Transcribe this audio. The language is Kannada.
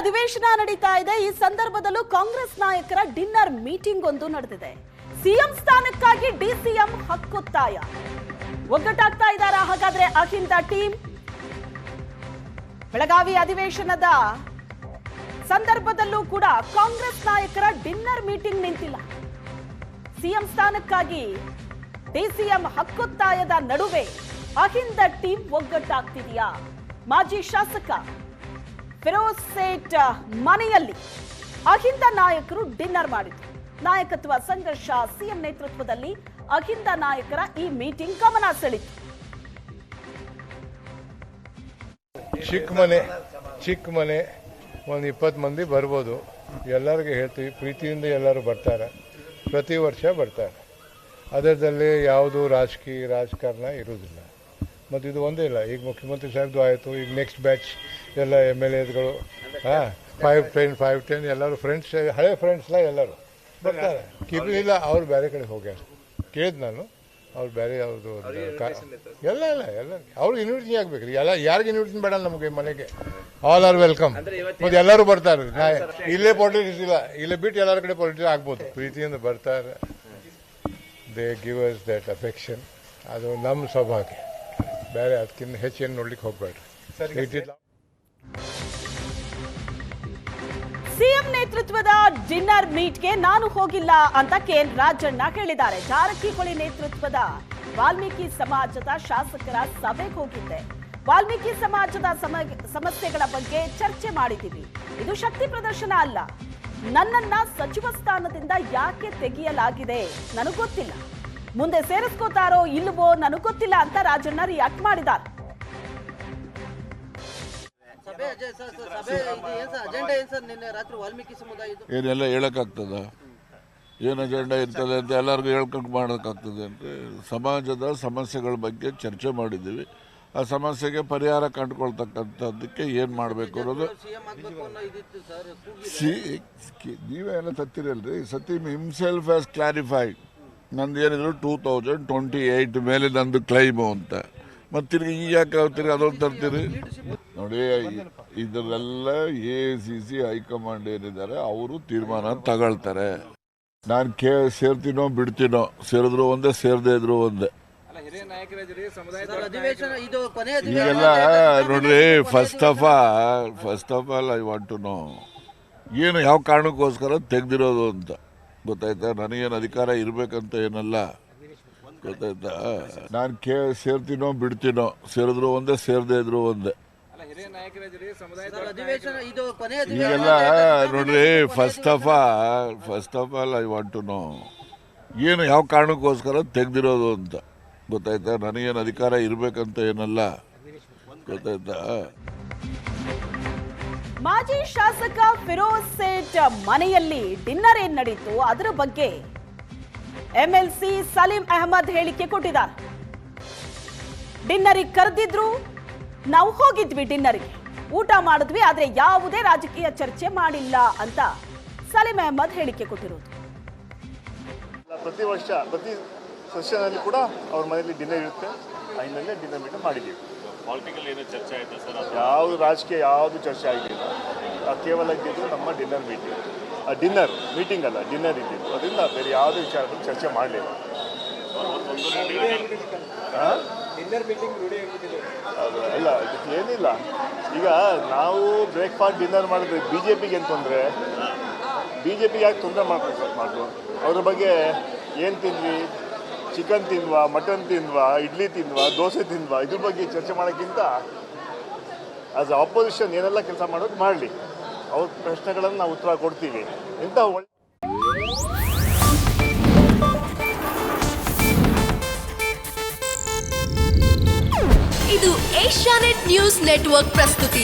ಅಧಿವೇಶನ ನಡೀತಾ ಇದೆ. ಈ ಸಂದರ್ಭದಲ್ಲೂ ಕಾಂಗ್ರೆಸ್ ನಾಯಕರ ಡಿನ್ನರ್ ಮೀಟಿಂಗ್ ಒಂದು ನಡೆದಿದೆ. ಸಿಎಂ ಸ್ಥಾನಕ್ಕಾಗಿ ಡಿಸಿಎಂ ಹಕ್ಕೊತ್ತಾಯ. ಒಗ್ಗಟ್ಟಾಗ್ತಾ ಇದ್ದಾರಾ ಹಾಗಾದ್ರೆ ಅಹಿಂದ ಟೀಮ್? ಬೆಳಗಾವಿ ಅಧಿವೇಶನದ ಸಂದರ್ಭದಲ್ಲೂ ಕೂಡ ಕಾಂಗ್ರೆಸ್ ನಾಯಕರ ಡಿನ್ನರ್ ಮೀಟಿಂಗ್ ನಿಂತಿಲ್ಲ. ಸಿಎಂ ಸ್ಥಾನಕ್ಕಾಗಿ ಡಿಸಿಎಂ ಹಕ್ಕೊತ್ತಾಯದ ನಡುವೆ ಅಹಿಂದ ಟೀಮ್ ಒಗ್ಗಟ್ಟಾಗ್ತಿದೆಯಾ? ಮಾಜಿ ಶಾಸಕ ಫಿರೋಜ್ ಸೇಠ್ ಮನೆಯಲ್ಲಿ ಅಹಿಂದ ನಾಯಕರು ಡಿನ್ನರ್ ಮಾಡಿದ್ರು. ನಾಯಕತ್ವ ಸಂಘರ್ಷ, ಸಿಎಂ ನೇತೃತ್ವದಲ್ಲಿ ಅಹಿಂದ ನಾಯಕರ ಈ ಮೀಟಿಂಗ್ ಗಮನ ಸೆಳೆಯಿತು. ಚಿಕ್ಕ ಮನೆ ಒಂದು 20 ಮಂದಿ ಬರ್ಬೋದು. ಎಲ್ಲರಿಗೂ ಹೇಳ್ತೀವಿ, ಪ್ರೀತಿಯಿಂದ ಎಲ್ಲರೂ ಬರ್ತಾರೆ, ಪ್ರತಿ ವರ್ಷ ಬರ್ತಾರೆ. ಅದರಲ್ಲಿ ಯಾವುದು ರಾಜಕಾರಣ ಇರುವುದಿಲ್ಲ. ಮತ್ತು ಇದು ಒಂದೇ ಇಲ್ಲ, ಈಗ ಮುಖ್ಯಮಂತ್ರಿ ಸಾಹೇಬ್ದು ಆಯಿತು, ಈಗ ನೆಕ್ಸ್ಟ್ ಬ್ಯಾಚ್ ಎಲ್ಲ MLAಗಳು 5-10 ಎಲ್ಲರೂ ಫ್ರೆಂಡ್ಸ್, ಹಳೆ ಫ್ರೆಂಡ್ಸ್ಲ ಎಲ್ಲರೂ ಬರ್ತಾರೆ. ಕಿಬ್ಲಿಲ್ಲ, ಅವ್ರು ಬೇರೆ ಕಡೆ ಹೋಗ್ಯಾರ. ಕೇಳಿದ್ ನಾನು, ಅವ್ರು ಬೇರೆ ಯಾವುದು ಎಲ್ಲ ಅವ್ರಿಗೆ ಇನ್ವಿಟೇಷನ್ ಆಗ್ಬೇಕು ರೀ. ಯಾರಿಗೆ ಇನ್ವಿಟೇಷನ್ ಬೇಡ ನಮಗೆ ಮನೆಗೆ. All are welcome. ಮತ್ತು ಎಲ್ಲರೂ ಬರ್ತಾರೆ. ಇಲ್ಲೇ ಪಾಲಿಟಿಕ್ಸ್ ಇಲ್ಲ, ಇಲ್ಲೇ ಬಿಟ್ಟು ಎಲ್ಲರ ಕಡೆ ಪಾಲಿಟಿಕ್ಸ್ ಆಗ್ಬೋದು. ಪ್ರೀತಿಯಿಂದ ಬರ್ತಾರೆ. They give us that affection. ಅದು ನಮ್ಮ ಸೌಭಾಗ್ಯ. ಬೇರೆ ಅದಕ್ಕಿಂತ ಹೆಚ್ಚೇನು ನೋಡ್ಲಿಕ್ಕೆ ಹೋಗ್ಬೇಡ್ರಿ. ಸಿಎಂ ನೇತೃತ್ವದ ಡಿನ್ನರ್ ಮೀಟ್ಗೆ ನಾನು ಹೋಗಿಲ್ಲ ಅಂತ KN ರಾಜಣ್ಣ ಹೇಳಿದ್ದಾರೆ. ಜಾರಕಿಹೊಳಿ ನೇತೃತ್ವದ ವಾಲ್ಮೀಕಿ ಸಮಾಜದ ಶಾಸಕರ ಸಭೆಗೆ ಹೋಗಿದ್ದೆ. ವಾಲ್ಮೀಕಿ ಸಮಾಜದ ಸಮಸ್ಯೆಗಳ ಬಗ್ಗೆ ಚರ್ಚೆ ಮಾಡಿದ್ದೀವಿ. ಇದು ಶಕ್ತಿ ಪ್ರದರ್ಶನ ಅಲ್ಲ. ನನ್ನನ್ನ ಸಚಿವ ಸ್ಥಾನದಿಂದ ಯಾಕೆ ತೆಗೆಯಲಾಗಿದೆ ನನಗೆ ಗೊತ್ತಿಲ್ಲ. ಮುಂದೆ ಸೇರಿಸ್ಕೋತಾರೋ ಇಲ್ವೋ ನನಗೆ ಗೊತ್ತಿಲ್ಲ ಅಂತ ರಾಜಣ್ಣ ರಿಯಾಕ್ಟ್ ಮಾಡಿದ್ದಾರೆ. ಏನೆಲ್ಲ ಹೇಳಕ್ಕಾಗ್ತದ? ಏನು ಅಜೆಂಡಾ ಇರ್ತದೆ ಅಂತ ಎಲ್ಲರಿಗೂ ಹೇಳ್ಕೊಂಡು ಮಾಡೋಕ್ಕಾಗ್ತದೆ ಅಂತ ಸಮಾಜದ ಸಮಸ್ಯೆಗಳ ಬಗ್ಗೆ ಚರ್ಚೆ ಮಾಡಿದ್ದೀವಿ. ಆ ಸಮಸ್ಯೆಗೆ ಪರಿಹಾರ ಕಂಡುಕೊಳ್ತಕ್ಕಂಥದ್ದಕ್ಕೆ ಏನು ಮಾಡಬೇಕು ಅನ್ನೋದು ನೀವೇ ಎಲ್ಲ ತತ್ತಿರಲ್ರಿ. ಸತೀಮ್ ಹಿಮ್ಸೆಲ್ಫ್ ಹ್ಯಾಸ್ ಕ್ಲಾರಿಫೈಡ್. ನಂದು ಏನಿದ್ರು 2028 ಮೇಲೆ ನಂದು ಕ್ಲೈಮು ಅಂತ. ಮತ್ತು ತಿರ್ಗಿ ಈ ಯಾಕೆ ತಿರ್ಗಿ ಅದೊಂದು ತರ್ತೀರಿ ನೋಡಿ. ಇದರೆಲ್ಲ AICC ಹೈಕಮಾಂಡ್ ಏನಿದ್ದಾರೆ ಅವರು ತೀರ್ಮಾನ ತಗೊಳ್ತಾರೆ. ನಾನು ಸೇರ್ತೀನೋ ಬಿಡ್ತೀನೋ, ಸೇರಿದ್ರು ಒಂದೇ, ಸೇರದೇ ಇದ್ರು ಒಂದೇ. ಈಗೆಲ್ಲ ನೋಡ್ರಿ, first of all I want to know ಏನು ಯಾವ ಕಾರಣಕ್ಕೋಸ್ಕರ ತೆಗ್ದಿರೋದು ಅಂತ ಗೊತ್ತಾಯ್ತಾ? ನನಗೇನು ಅಧಿಕಾರ ಇರ್ಬೇಕಂತ ಏನಲ್ಲ, ಗೊತ್ತಾಯ್ತಾ? ನಾನು ಸೇರ್ತೀನೋ ಬಿಡ್ತೀನೋ, ಸೇರಿದ್ರು ಒಂದೇ, ಸೇರದೇ ಇದ್ರು ಒಂದೇ. ಈಗೆಲ್ಲ ನೋಡ್ರಿ, first of all I want to know ಏನು ಯಾವ ಕಾರಣಕ್ಕೋಸ್ಕರ ತೆಗ್ದಿರೋದು ಅಂತ ಗೊತ್ತಾಯ್ತಾ? ನನಗೇನು ಅಧಿಕಾರ ಇರ್ಬೇಕಂತ ಏನಲ್ಲ, ಗೊತ್ತಾಯ್ತಾ? ಮಾಜಿ ಶಾಸಕ ಫಿರೋಜ್ ಸೇಠ್ ಮನೆಯಲ್ಲಿ ಡಿನ್ನರ್ ಏನ್ ನಡೀತು ಅದರ ಬಗ್ಗೆ MLC ಸಲೀಂ ಅಹಮದ್ ಹೇಳಿಕೆ ಕೊಟ್ಟಿದ್ದಾರೆ. ಡಿನ್ನರಿಗೆ ಕರೆದಿದ್ರು, ನಾವು ಹೋಗಿದ್ವಿ, ಡಿನ್ನರ್ಗೆ ಊಟ ಮಾಡಿದ್ವಿ, ಆದ್ರೆ ಯಾವುದೇ ರಾಜಕೀಯ ಚರ್ಚೆ ಮಾಡಿಲ್ಲ ಅಂತ ಸಲೀಂ ಅಹಮದ್ ಹೇಳಿಕೆ ಕೊಟ್ಟಿರೋದು. ಪ್ರತಿ ವರ್ಷ ಪ್ರತಿ ಸೆಷನಲ್ಲಿ ಕೂಡ ಅವ್ರ ಮನೆಯಲ್ಲಿ ಡಿನ್ನರ್ ಇರುತ್ತೆ. ಆ ಹಿನ್ನೆಲೆ ಡಿನ್ನರ್ ಮೀಟಿಂಗ್ ಮಾಡಿದ್ದೀವಿ. ಪಾಲಿಟಿಕಲ್ ಏನೋ ಚರ್ಚೆ ಆಯ್ತಾ ಸರ್? ಯಾವುದು ರಾಜಕೀಯ ಯಾವುದು ಚರ್ಚೆ ಆಗಿಲ್ಲ. ಕೇವಲ ಇದ್ದಿದ್ದು ನಮ್ಮ ಡಿನ್ನರ್ ಮೀಟಿಂಗ್. ಡಿನ್ನರ್ ಮೀಟಿಂಗ್ ಅಲ್ಲ, ಡಿನ್ನರ್ ಇದ್ದಿದ್ದು. ಅದರಿಂದ ಬೇರೆ ಯಾವುದೇ ವಿಚಾರಗಳು ಚರ್ಚೆ ಮಾಡಲಿಲ್ಲ. ಅಲ್ಲ, ಅದಕ್ಕೆ ಏನಿಲ್ಲ. ಈಗ ನಾವು ಬ್ರೇಕ್ಫಾಸ್ಟ್ ಡಿನ್ನರ್ ಮಾಡಿದ್ರೆ BJPಗೆ ಏನು ತೊಂದರೆ? BJPಗೆ ಯಾಕೆ ತೊಂದರೆ ಮಾಡ್ಬೋದು? ಅದ್ರ ಬಗ್ಗೆ ಏನು ತಿಂದ್ವಿ, ಚಿಕನ್ ತಿಂದ್ವಾ, ಮಟನ್ ತಿಂದ್ವಾ, ಇಡ್ಲಿ ತಿಂದ್ವಾ, ದೋಸೆ ತಿಂದ್ವಾ, ಇದ್ರ ಬಗ್ಗೆ ಚರ್ಚೆ ಮಾಡೋಕ್ಕಿಂತ ಆಸ್ ಆಪೋಸಿಷನ್ ಏನೆಲ್ಲ ಕೆಲಸ ಮಾಡೋದು ಮಾಡಲಿ. ಅವ್ರ ಪ್ರಶ್ನೆಗಳನ್ನು ನಾವು ಉತ್ತರ ಕೊಡ್ತೀವಿ. ಇಂಥ ಇದು ಏಷ್ಯಾನೆಟ್ ನ್ಯೂಸ್ ನೆಟ್ವರ್ಕ್ ಪ್ರಸ್ತುತಿ.